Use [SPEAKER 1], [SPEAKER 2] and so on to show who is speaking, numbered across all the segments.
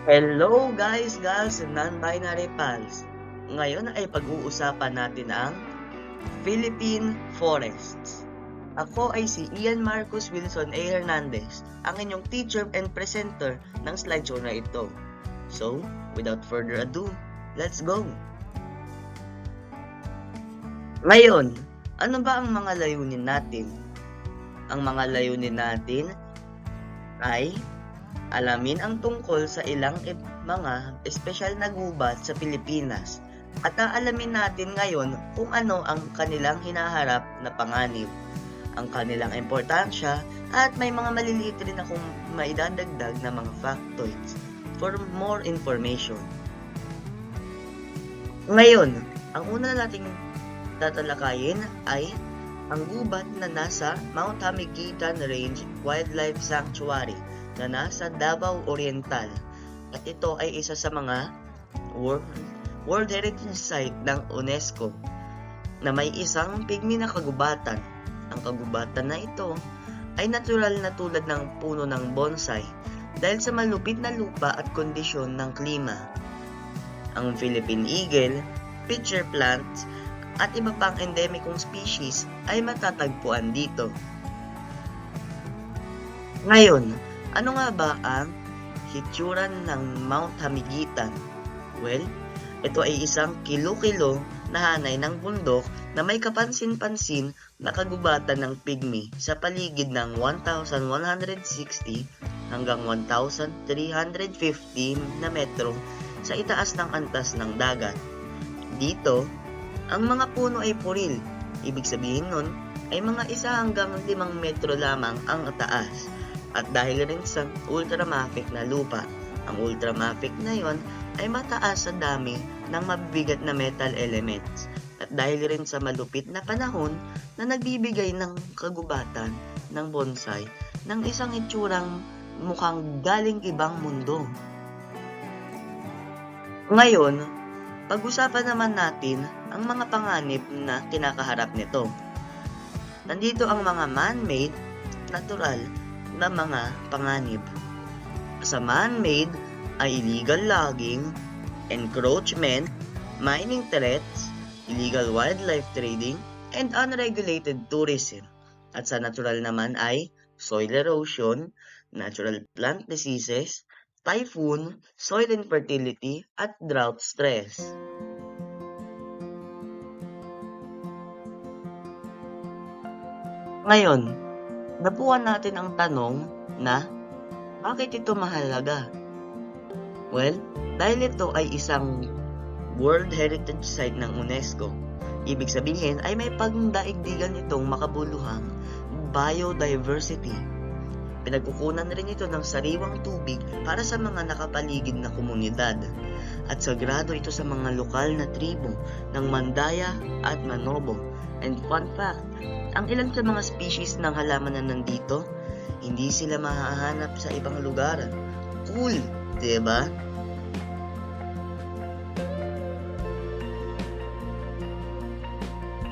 [SPEAKER 1] Hello guys, girls, and non-binary pals. Ngayon ay pag-uusapan natin ang Philippine Forests. Ako ay si Ian Marcus Wilson A. Hernandez, ang inyong teacher and presenter ng slideshow na ito. So, without further ado, let's go! Ngayon, ano ba ang mga layunin natin? Ang mga layunin natin ay alamin ang tungkol sa ilang mga espesyal na gubat sa Pilipinas at aalamin natin ngayon kung ano ang kanilang hinaharap na panganib, ang kanilang importansya at may mga maliliit rin akong maidadagdag na mga factoids for more information. Ngayon, ang una nating tatalakayin ay ang gubat na nasa Mount Hamiguitan Range Wildlife Sanctuary na nasa Davao Oriental at ito ay isa sa mga World Heritage Site ng UNESCO na may isang pigmi na kagubatan. Ang kagubatan na ito ay natural na tulad ng puno ng bonsai dahil sa malupit na lupa at kondisyon ng klima. Ang Philippine eagle, pitcher plants at iba pang endemikong species ay matatagpuan dito. Ngayon, ano nga ba ang hitsura ng Mount Hamiguitan? Well, ito ay isang kilo-kilo na hanay ng bundok na may kapansin-pansin na kagubatan ng pigmi sa paligid ng 1,160 hanggang 1,350 na metro sa itaas ng antas ng dagat. Dito, ang mga puno ay puril. Ibig sabihin nun ay mga 1 hanggang 5 metro lamang ang taas. At dahil rin sa ultramafic na lupa, ang ultramafic na yon ay mataas sa dami ng mabibigat na metal elements. At dahil rin sa malupit na panahon na nagbibigay ng kagubatan ng bonsai ng isang itsurang mukhang galing ibang mundo. Ngayon, pag-usapan naman natin ang mga panganib na kinakaharap nito. Nandito ang mga man-made, natural na mga panganib. Sa man-made ay illegal logging, encroachment, mining threats, illegal wildlife trading, and unregulated tourism. At sa natural naman ay soil erosion, natural plant diseases, typhoon, soil infertility, at drought stress. Ngayon, napuan natin ang tanong na bakit ito mahalaga? Well, dahil ito ay isang World Heritage Site ng UNESCO. Ibig sabihin ay may pagdaigdigan itong makabuluhang biodiversity. Pinagkukunan rin ito ng sariwang tubig para sa mga nakapaligid na komunidad. At sagrado ito sa mga lokal na tribo ng Mandaya at Manobo. And fun fact, ang ilan sa mga species ng halaman na nandito, hindi sila mahahanap sa ibang lugar. Cool, diba?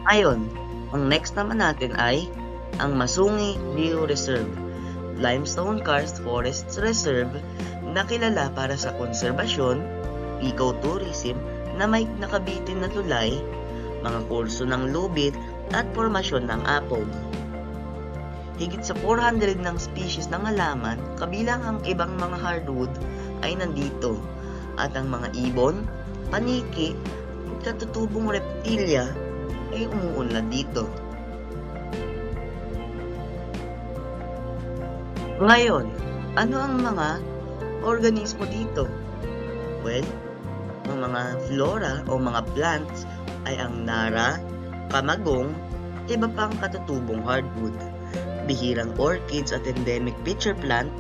[SPEAKER 1] Ngayon, ang next naman natin ay ang Masungi Bioreserve, Limestone Karst Forests Reserve na kilala para sa konserbasyon, ecotourism na may nakabitin na tulay, mga kurso ng lubid at formasyon ng apog. Higit sa 400 ng species ng halaman, kabilang ang ibang mga hardwood ay nandito. At ang mga ibon, paniki, at katutubong reptilya ay umuunlad dito. Ngayon, ano ang mga organismo dito? Well, ang mga flora o mga plants ay ang nara, kamagong, iba pang katutubong hardwood, bihirang orchids at endemic pitcher plant,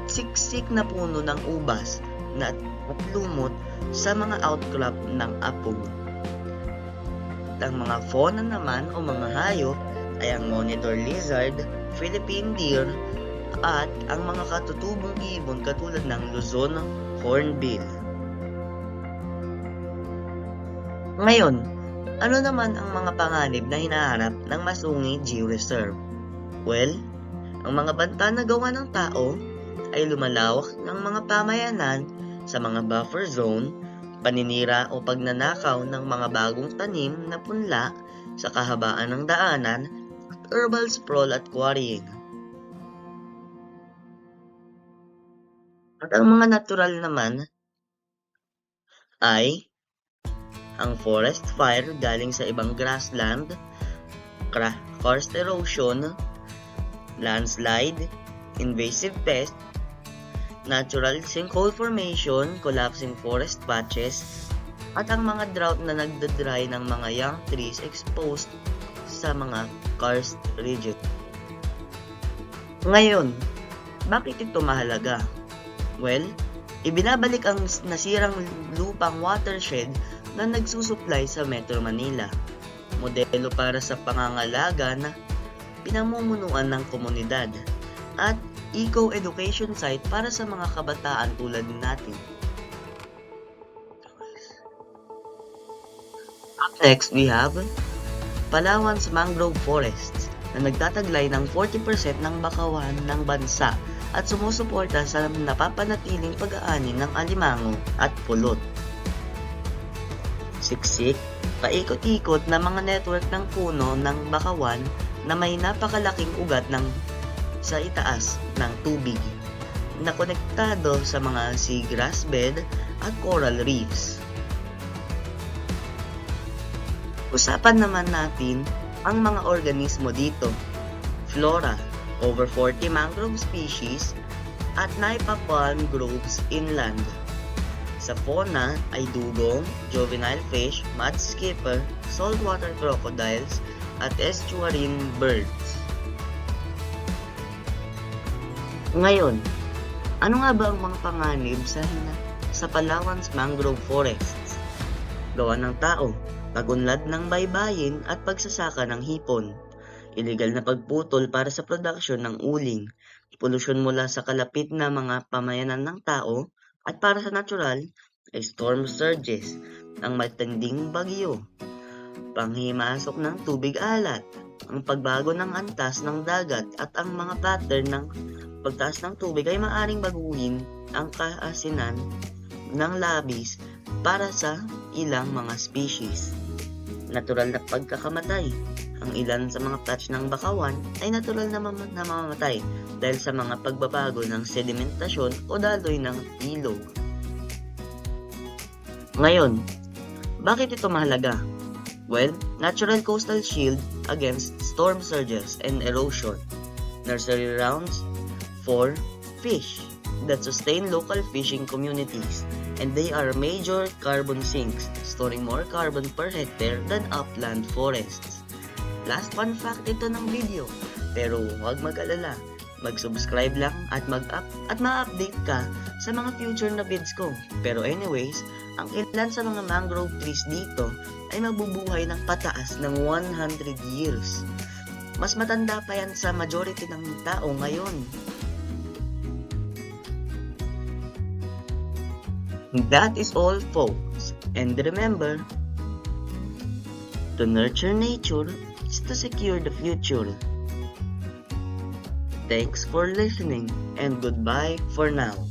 [SPEAKER 1] siksik na puno ng ubas na lumot sa mga outcrop ng apog. Ang mga fauna naman o mga hayop ay ang monitor lizard, Philippine deer, at ang mga katutubong ibon katulad ng Luzon hornbill. Ngayon, ano naman ang mga panganib na hinaharap ng Masungi Georeserve? Well, ang mga banta na gawa ng tao ay lumalawak ng mga pamayanan sa mga buffer zone, paninira o pagnanakaw ng mga bagong tanim na punla sa kahabaan ng daanan, urban sprawl at quarrying. At ang mga natural naman ay ang forest fire galing sa ibang grassland, karst erosion, landslide, invasive pest, natural sinkhole formation, collapsing forest patches, at ang mga drought na nagdadry ng mga young trees exposed sa mga karst region. Ngayon, bakit ito mahalaga? Well, ibinabalik ang nasirang lupang watershed na nagsusupply sa Metro Manila. Modelo para sa pangangalaga na pinamumunuan ng komunidad at eco-education site para sa mga kabataan tulad natin. Up next, we have Palawan's mangrove forests na nagtataglay ng 40% ng bakawan ng bansa at sumusuporta sa napapanatiling pag-aani ng alimango at pulot. Siksik, paikot-ikot na mga network ng puno ng bakawan na may napakalaking ugat sa itaas ng tubig na konektado sa mga seagrass bed at coral reefs. Usapan naman natin ang mga organismo dito. Flora, over 40 mangrove species at Naipa palm groves inland. Sa fauna ay dugong, juvenile fish, mud skipper, saltwater crocodiles at estuarine birds. Ngayon, ano nga ba ang mga panganib sa Palawan's mangrove forests? Gawa ng tao, pagunlad ng baybayin at pagsasaka ng hipon, illegal na pagputol para sa production ng uling, polusyon mula sa kalapit na mga pamayanan ng tao, at para sa natural ay storm surges, ang matinding bagyo, panghimasok ng tubig alat, ang pagbago ng antas ng dagat at ang mga pattern ng pagtaas ng tubig ay maaring baguhin ang kaasinan ng labis para sa ilang mga species. Natural na pagkakamatay. Ang ilan sa mga patch ng bakawan ay natural na mamamatay dahil sa mga pagbabago ng sedimentasyon o daloy ng ilog. Ngayon, bakit ito mahalaga? Well, natural coastal shield against storm surges and erosion. Nursery rounds for fish that sustain local fishing communities, and they are major carbon sinks, storing more carbon per hectare than upland forests. Last fun fact ito ng video, pero huwag mag-alala, mag-subscribe lang at ma-update ka sa mga future na vids ko. Pero anyways, ang ilan sa mga mangrove trees dito ay mabubuhay ng pataas ng 100 years. Mas matanda pa yan sa majority ng tao ngayon. That is all, folks. And remember, to nurture nature is to secure the future. Thanks for listening and goodbye for now.